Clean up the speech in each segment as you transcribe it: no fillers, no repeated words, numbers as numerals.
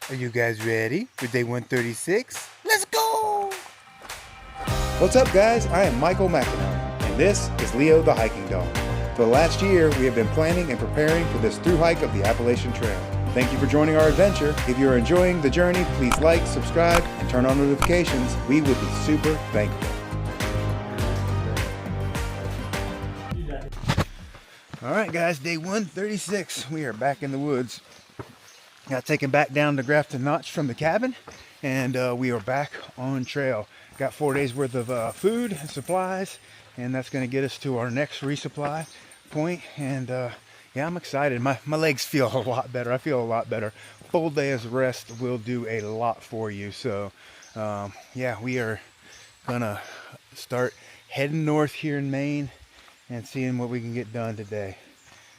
Are you guys ready for day 136? Let's go! What's up, guys? I am Michael McInerney, and this is Leo the Hiking Dog. For the last year, we have been planning and preparing for this thru hike of the Appalachian Trail. Thank you for joining our adventure. If you are enjoying the journey, please like, subscribe, and turn on notifications. We would be super thankful. All right, guys, day 136. We are back in the woods. Got taken back down to Grafton Notch from the cabin, and we are back on trail. Got 4 days worth of food and supplies, and that's going to get us to our next resupply point. And yeah, I'm excited. My legs feel a lot better. I feel a lot better. Full day of rest will do a lot for you. So yeah, we are gonna start heading north here in Maine and seeing what we can get done today.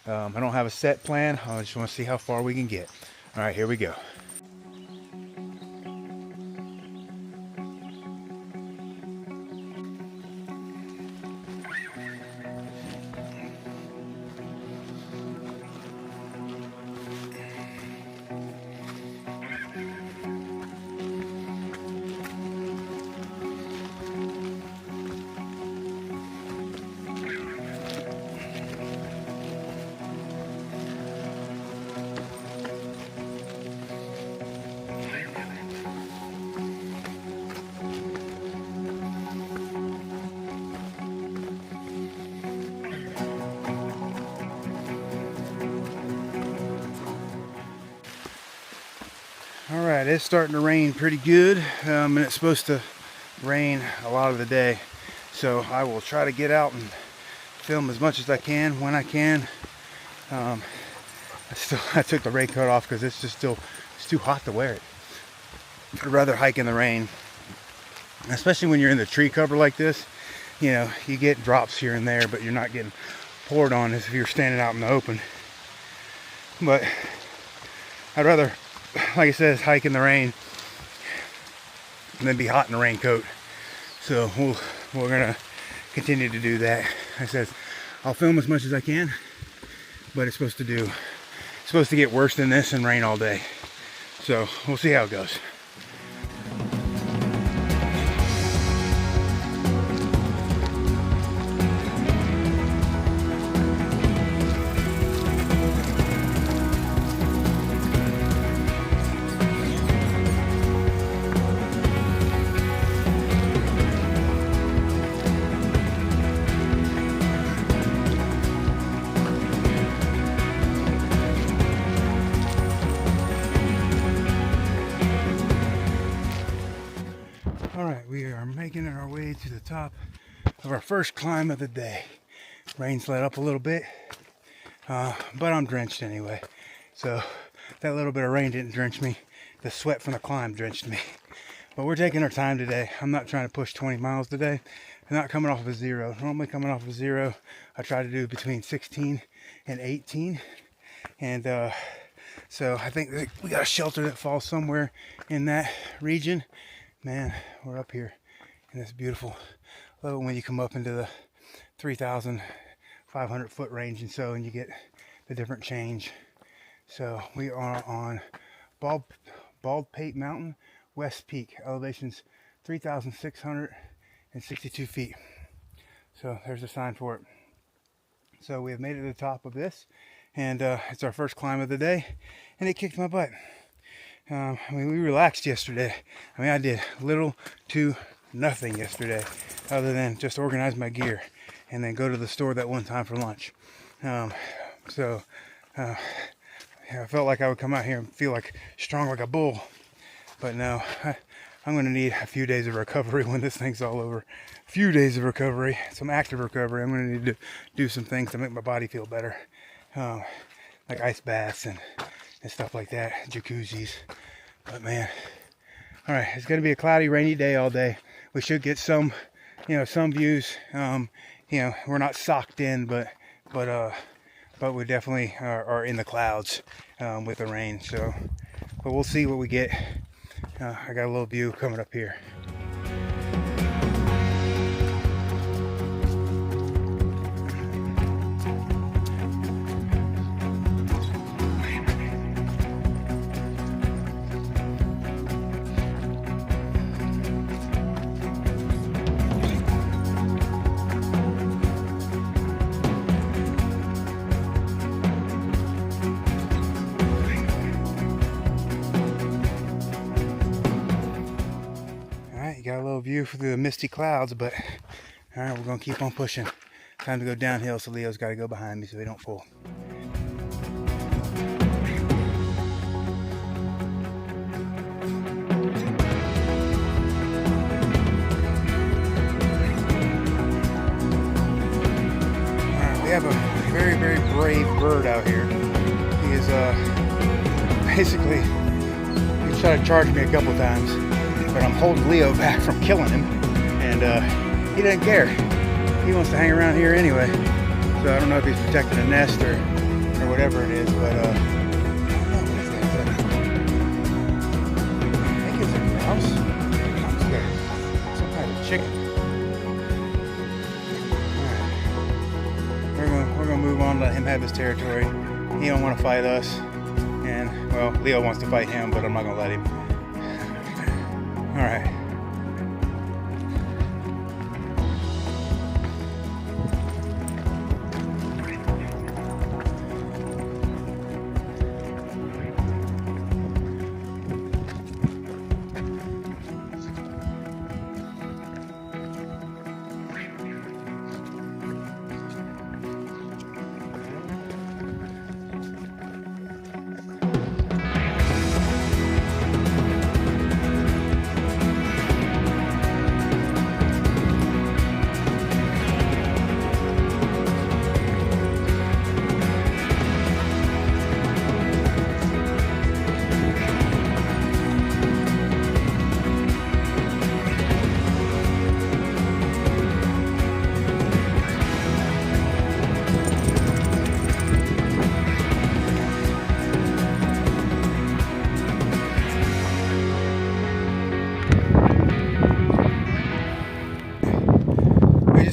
I don't have a set plan. I just want to see how far we can get. All right, here we go. All right, it's starting to rain pretty good, and it's supposed to rain a lot of the day. So I will try to get out and film as much as I can when I can. I took the raincoat off because it's too hot to wear it. I'd rather hike in the rain, especially when you're in the tree cover like this. You know, you get drops here and there, but you're not getting poured on as if you're standing out in the open. But I'd rather, like I said, hike in the rain and then be hot in the raincoat. So we're gonna continue to do that. I said I'll film as much as I can, but it's supposed to get worse than this and rain all day. So we'll see how it goes. We are making our way to the top of our first climb of the day. Rain's let up a little bit, but I'm drenched anyway. So that little bit of rain didn't drench me. The sweat from the climb drenched me. But we're taking our time today. I'm not trying to push 20 miles today. I'm not coming off of a zero. Normally coming off of a zero, I try to do between 16 and 18. And so I think that we got a shelter that falls somewhere in that region. Man, we're up here in this beautiful level when you come up into the 3,500 foot range and so, and you get the different change. So we are on Baldpate Mountain, West Peak, elevations 3,662 feet. So there's a sign for it. So we have made it to the top of this, and it's our first climb of the day, and it kicked my butt. I mean, we relaxed yesterday. I mean, I did little to nothing yesterday other than just organize my gear and then go to the store that one time for lunch. Yeah, I felt like I would come out here and feel like strong like a bull. But no, I'm going to need a few days of recovery when this thing's all over. A few days of recovery, some active recovery. I'm going to need to do some things to make my body feel better. Like ice baths and stuff like that, jacuzzis. But man, all right, it's going to be a cloudy, rainy day all day. We should get some views. We're not socked in, but we definitely are in the clouds with the rain. So, but we'll see what we get. I got a little view coming up here. You got a little view through the misty clouds, but all right, we're gonna keep on pushing. Time to go downhill, so Leo's got to go behind me so he don't pull. We have a very, very brave bird out here. He is basically, he's tried to charge me a couple times, but I'm holding Leo back from killing him, and he doesn't care. He wants to hang around here anyway. So I don't know if he's protecting a nest or whatever it is, but I don't know what is that. I think it's a grouse. Some kind of chicken. We're gonna move on, let him have his territory. He don't want to fight us, and well, Leo wants to fight him, but I'm not gonna let him. All right.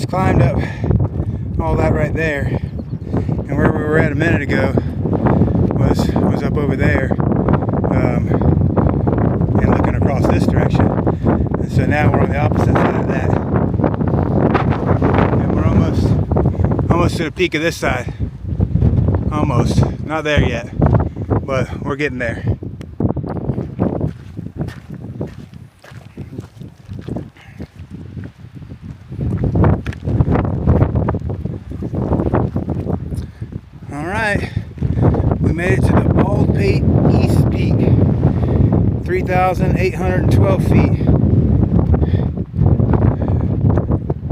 Climbed up all that right there, and where we were at a minute ago was up over there, and looking across this direction. And so now we're on the opposite side of that, and we're almost to the peak of this side. Almost, not there yet, but we're getting there. We made it to the Baldpate East Peak, 3,812 feet.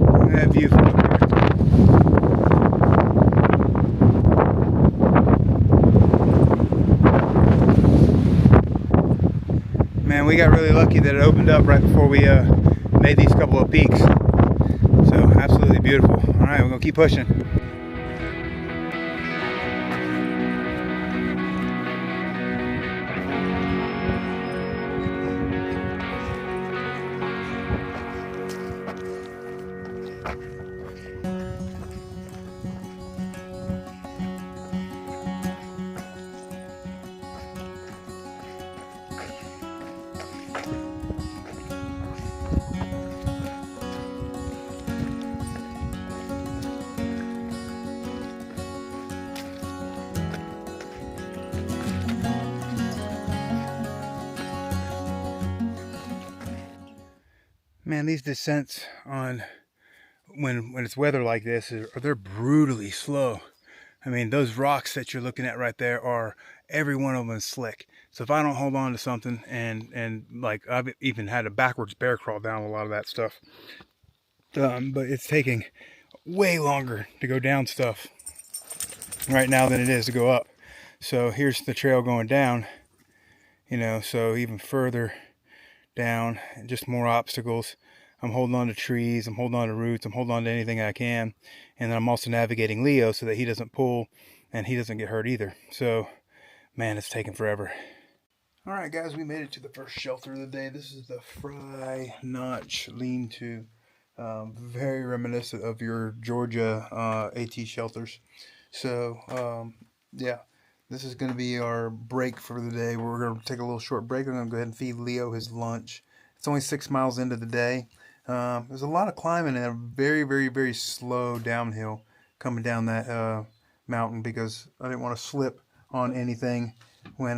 Look at that view from up here. Man, we got really lucky that it opened up right before we made these couple of peaks. So absolutely beautiful. All right, we're gonna keep pushing. Man, these descents on when it's weather like this, they're brutally slow. I mean, those rocks that you're looking at right there are, every one of them is slick. So if I don't hold on to something, and like I've even had a backwards bear crawl down a lot of that stuff, but it's taking way longer to go down stuff right now than it is to go up. So here's the trail going down, you know, so even further down, and just more obstacles. I'm holding on to trees, I'm holding on to roots, I'm holding on to anything I can, and then I'm also navigating Leo so that he doesn't pull and he doesn't get hurt either. So man, it's taking forever. All right guys, we made it to the first shelter of the day. This is the Fry Notch lean-to. Very reminiscent of your Georgia AT shelters. So yeah, this is going to be our break for the day. We're going to take a little short break. I'm going to go ahead and feed Leo his lunch. It's only 6 miles into the day. There's a lot of climbing and a very, very, very slow downhill coming down that mountain, because I didn't want to slip on anything when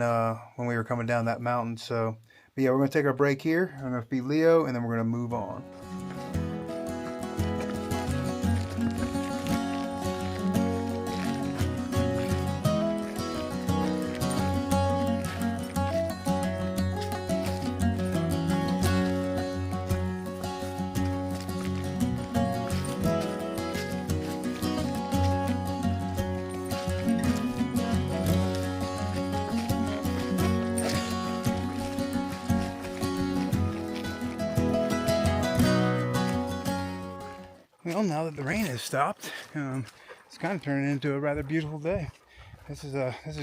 we were coming down that mountain. So, but yeah, we're gonna take our break here. I'm gonna feed Leo, and then we're gonna move on. Well, now that the rain has stopped, it's kind of turning into a rather beautiful day. This is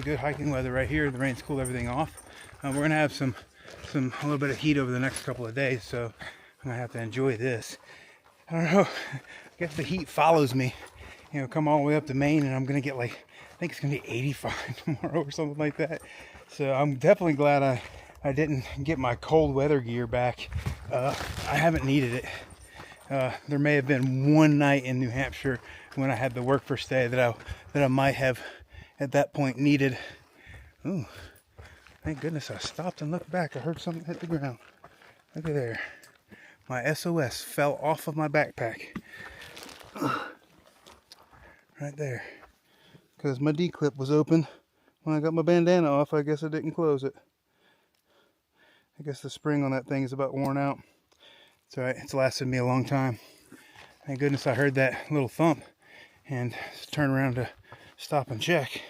good hiking weather right here. The rain's cooled everything off. We're gonna have a little bit of heat over the next couple of days, so I'm gonna have to enjoy this. I don't know. I guess the heat follows me. You know, come all the way up to Maine, and I'm gonna get like, I think it's gonna be 85 tomorrow or something like that. So I'm definitely glad I didn't get my cold weather gear back. I haven't needed it. There may have been one night in New Hampshire when I had the work first day that I might have at that point needed. Ooh, thank goodness I stopped and looked back. I heard something hit the ground. Look at there. My SOS fell off of my backpack. Right there. Because my D-clip was open. When I got my bandana off, I guess I didn't close it. I guess the spring on that thing is about worn out. It's alright, it's lasted me a long time. Thank goodness I heard that little thump and turned around to stop and check.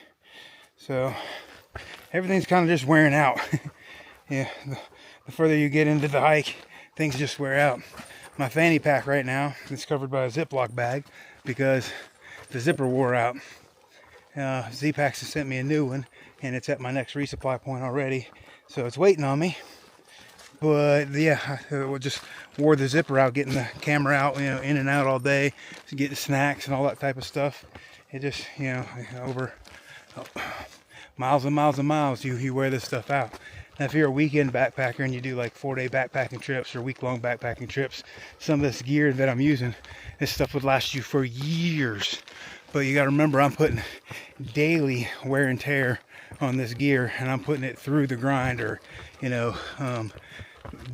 So everything's kind of just wearing out. Yeah, the further you get into the hike, things just wear out. My fanny pack right now is covered by a Ziploc bag because the zipper wore out. Zpacks has sent me a new one, and it's at my next resupply point already, so it's waiting on me. But yeah, I just wore the zipper out, getting the camera out, you know, in and out all day, getting snacks and all that type of stuff. It just, you know, over miles and miles and miles, you wear this stuff out. Now, if you're a weekend backpacker and you do like 4-day backpacking trips or week-long backpacking trips, some of this gear that I'm using, this stuff would last you for years. But you got to remember, I'm putting daily wear and tear on this gear, and I'm putting it through the grind, or, you know,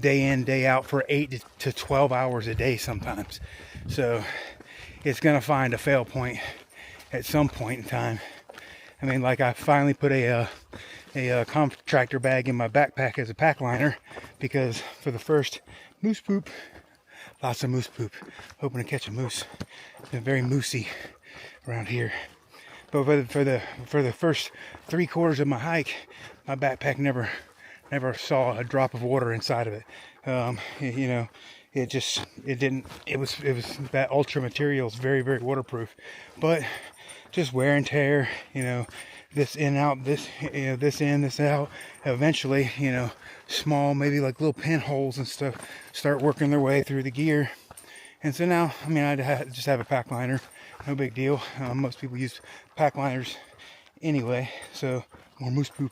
day in, day out for 8 to 12 hours a day sometimes. So it's going to find a fail point at some point in time. I mean, like, I finally put a contractor bag in my backpack as a pack liner, because for the first moose poop, lots of moose poop, hoping to catch a moose. It's been very moosey around here. But for the first 3/4 of my hike, my backpack never saw a drop of water inside of it. You know, it was that ultra material is very, very waterproof, but just wear and tear, you know, this in, out, this, you know, this in, this out. Eventually, you know, small, maybe like little pinholes and stuff start working their way through the gear. And so now, I mean, I just have a pack liner, no big deal. Most people use pack liners anyway. So more moose poop.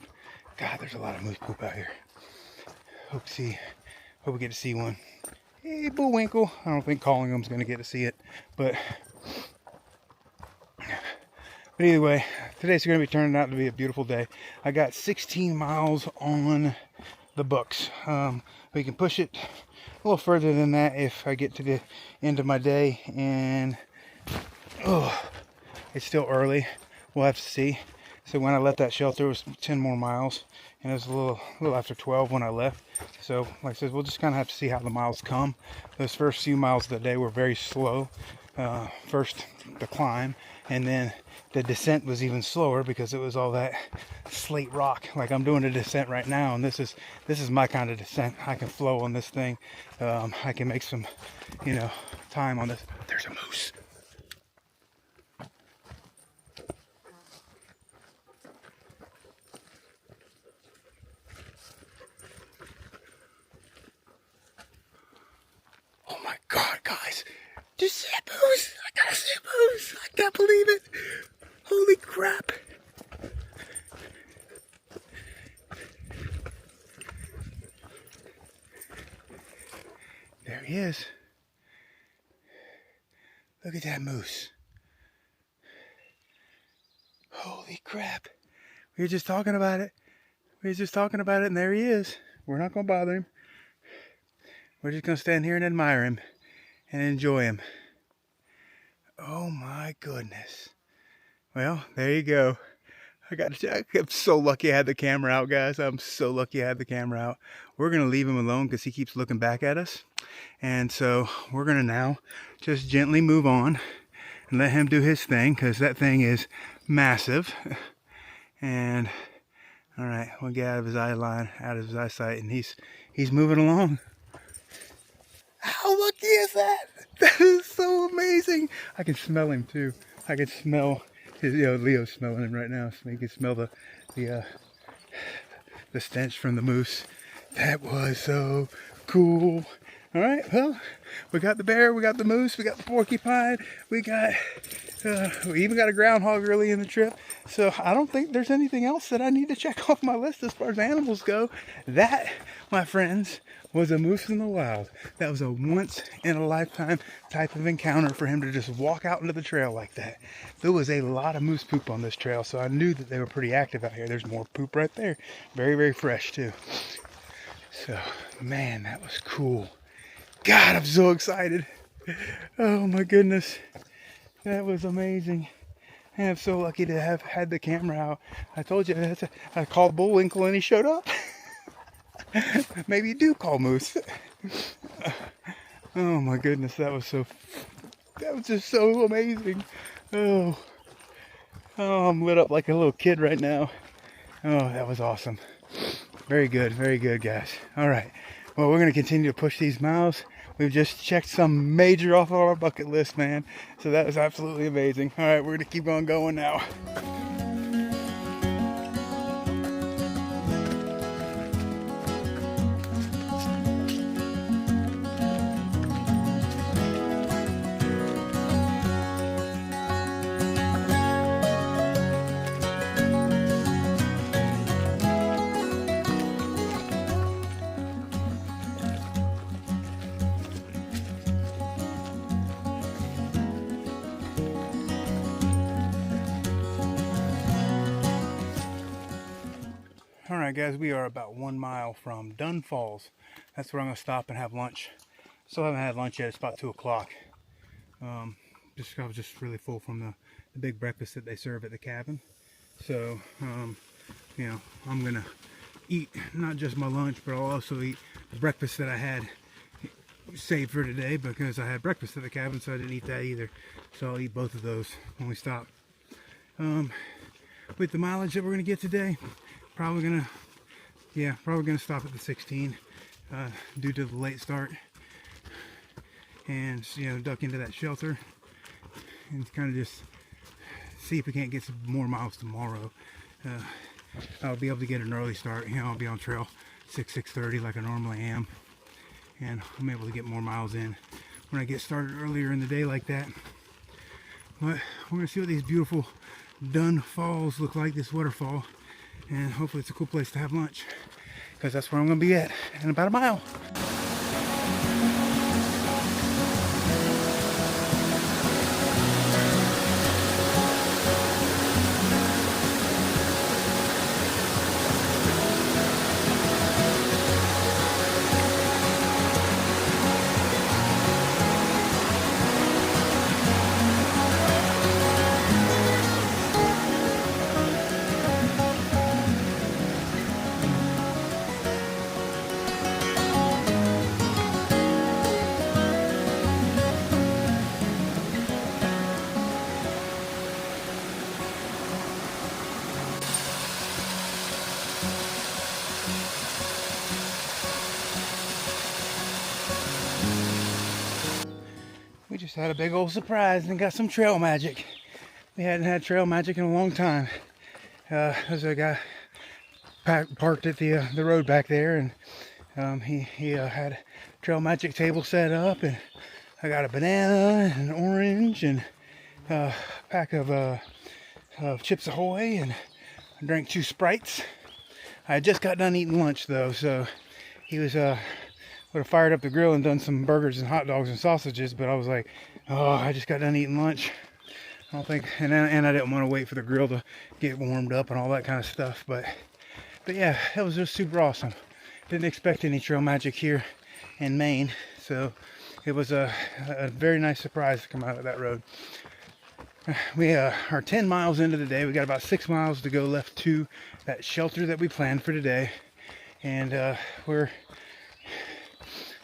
God, there's a lot of moose poop out here. Hope we get to see one. Hey, Bullwinkle. I don't think Collingham's going to get to see it, but either way, today's going to be turning out to be a beautiful day. I got 16 miles on the books. We can push it a little further than that if I get to the end of my day, and it's still early. We'll have to see. So when I left that shelter, it was 10 more miles, and it was a little after 12 when I left. So like I said, we'll just kind of have to see how the miles come. Those first few miles of the day were very slow. First the climb, and then the descent was even slower because it was all that slate rock. Like, I'm doing a descent right now, and this is my kind of descent. I can flow on this thing. I can make some, you know, time on this. There's a moose. Oh my God, guys. Just see a moose. I gotta see a moose. I can't believe it. Holy crap. There he is. Look at that moose. Holy crap. We were just talking about it. We was just talking about it, and there he is. We're not going to bother him. We're just going to stand here and admire him and enjoy him. Oh my goodness. Well, there you go. I'm so lucky I had the camera out, guys. I'm so lucky I had the camera out. We're going to leave him alone because he keeps looking back at us. And so we're going to now just gently move on and let him do his thing, because that thing is massive. And all right, we'll get out of his eye line, out of his eyesight, and he's moving along. How lucky is that? That is so amazing. I can smell him too. I can smell his, Leo's smelling him right now, so you can smell the stench from the moose. That was so cool. All right, well, we got the bear, we got the moose, we got the porcupine, we even got a groundhog early in the trip. So I don't think there's anything else that I need to check off my list as far as animals go. That, my friends, was a moose in the wild. That was a once in a lifetime type of encounter for him to just walk out into the trail like that. There was a lot of moose poop on this trail, so I knew that they were pretty active out here. There's more poop right there. Very, very fresh too. So, man, that was cool. God, I'm so excited. Oh my goodness. That was amazing. I am so lucky to have had the camera out. I told you, I called Bullwinkle and he showed up. Maybe you do call moose. Oh my goodness, that was just so amazing. Oh, I'm lit up like a little kid right now. Oh, that was awesome. Very good, guys. All right, well, we're going to continue to push these miles. We've just checked some major off of our bucket list, man. So that was absolutely amazing. All right, we're going to keep on going now. Alright guys, we are about 1 mile from Dunn Falls. That's where I'm going to stop and have lunch. Still haven't had lunch yet, it's about 2 o'clock. I was just really full from the big breakfast that they serve at the cabin. So, I'm going to eat not just my lunch, but I'll also eat the breakfast that I had saved for today, because I had breakfast at the cabin, so I didn't eat that either. So I'll eat both of those when we stop. With the mileage that we're going to get today, probably gonna stop at the 16 due to the late start, and duck into that shelter and kind of just see if we can't get some more miles tomorrow. I'll be able to get an early start. I'll be on trail 6:30 like I normally am, and I'm able to get more miles in when I get started earlier in the day like that. But we're gonna see what these beautiful Dunn Falls look like, this waterfall. And hopefully it's a cool place to have lunch, because that's where I'm going to be at in about a mile. We just had a big old surprise and got some trail magic. We hadn't had trail magic in a long time. There's a guy parked at the road back there, and he had a trail magic table set up, and I got a banana and an orange and a pack of Chips Ahoy, and I drank 2 Sprites. I had just got done eating lunch though, so he was would have fired up the grill and done some burgers and hot dogs and sausages, but I was like, oh, I just got done eating lunch. I don't think, and I didn't want to wait for the grill to get warmed up and all that kind of stuff, but But yeah, that was just super awesome. Didn't expect any trail magic here in Maine, so it was a very nice surprise to come out of that road. We are 10 miles into the day. We got about 6 miles to go left to that shelter that we planned for today, and we're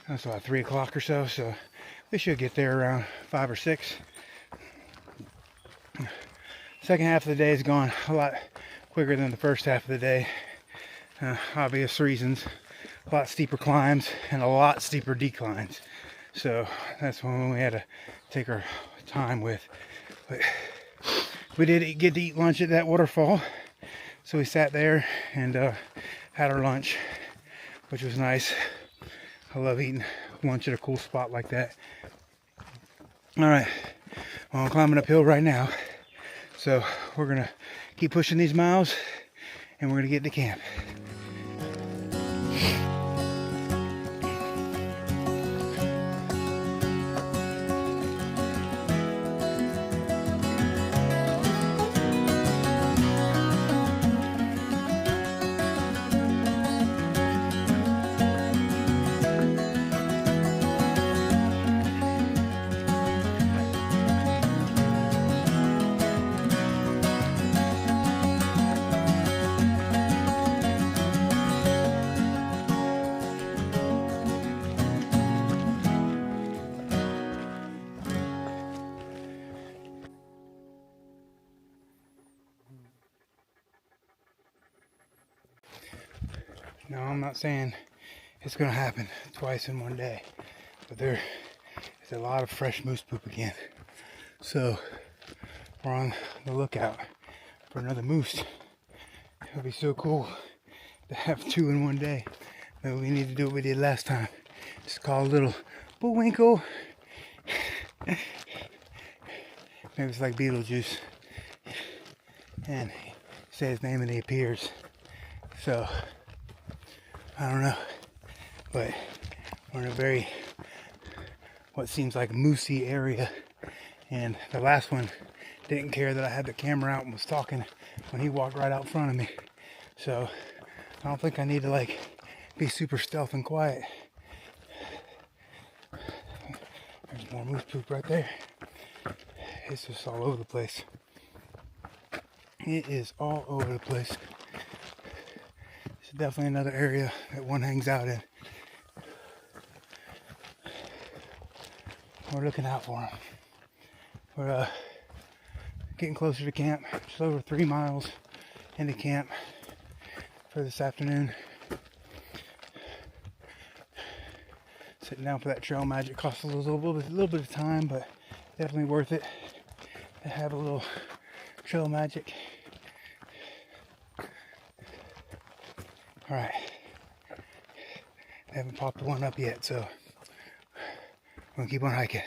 that's about 3 o'clock or so, so we should get there around 5 or 6. Second half of the day has gone a lot quicker than the first half of the day. Obvious reasons. A lot steeper climbs and a lot steeper declines. So that's when we had to take our time with. But we did get to eat lunch at that waterfall. So we sat there and had our lunch, which was nice. I love eating lunch at a cool spot like that. Alright, well, I'm climbing uphill right now. So we're going to keep pushing these miles and we're going to get to camp. No, I'm not saying it's going to happen twice in one day, but there is a lot of fresh moose poop again. So we're on the lookout for another moose. It would be so cool to have 2 in one day. But we need to do what we did last time. Just call a little bullwinkle. Maybe it's like Beetlejuice. And say his name and he appears. So I don't know, but we're in a very, what seems like moosey area, and the last one didn't care that I had the camera out and was talking when he walked right out in front of me. So I don't think I need to like be super stealth and quiet. There's more moose poop right there. It's just all over the place. It is all over the place. It's definitely another area that one hangs out in. We're looking out for them. We're getting closer to camp. Just over 3 miles into camp for this afternoon. Sitting down for that trail magic costs a little bit of time, but definitely worth it to have a little trail magic. Alright, I haven't popped one up yet, so I'm gonna keep on hiking.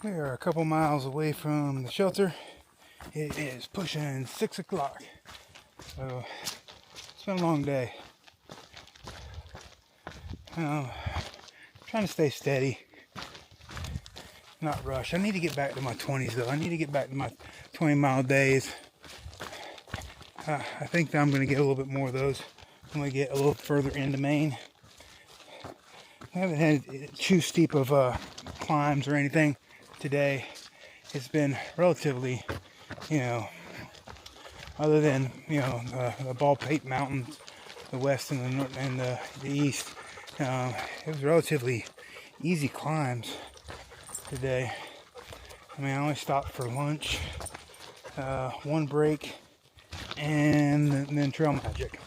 We are a couple miles away from the shelter. It is pushing 6 o'clock. So it's been a long day. Trying to stay steady, not rush. I need to get back to my 20s though. I need to get back to my 20-mile days. I think that I'm going to get a little bit more of those when we get a little further into Maine. I haven't had too steep of climbs or anything today. It's been relatively, other than, the Baldpate Mountains the west and the north and the east. It was relatively easy climbs today. I mean, I only stopped for lunch, one break, and then trail magic.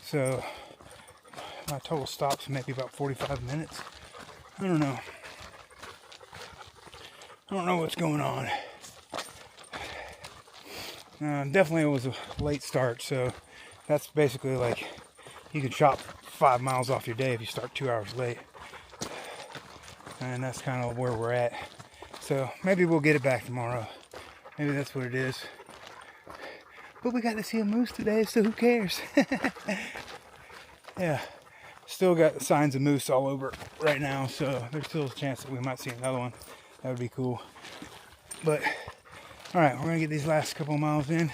So my total stops maybe about 45 minutes. I don't know. I don't know what's going on. Definitely it was a late start, so that's basically like you can chop 5 miles off your day if you start 2 hours late. And that's kind of where we're at. So maybe we'll get it back tomorrow. Maybe that's what it is. But we got to see a moose today, so who cares? Yeah. Still got signs of moose all over right now, so there's still a chance that we might see another one. That would be cool. But alright, we're going to get these last couple of miles in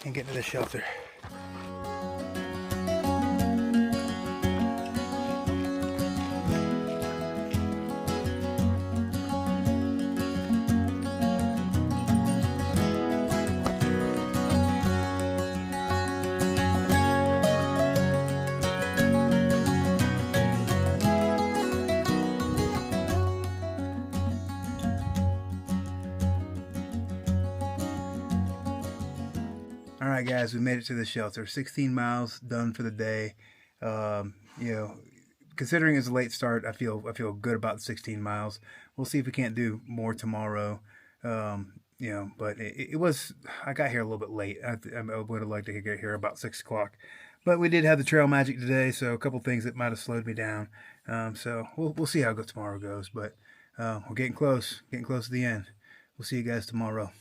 and get to the shelter. Alright guys, we made it to the shelter. 16 miles done for the day. You know, considering it's a late start, I feel good about the 16 miles. We'll see if we can't do more tomorrow. You know, but it was, I got here a little bit late. I would have liked to get here about 6 o'clock. But we did have the trail magic today, so a couple things that might have slowed me down. So we'll see how tomorrow goes. But we're getting close to the end. We'll see you guys tomorrow.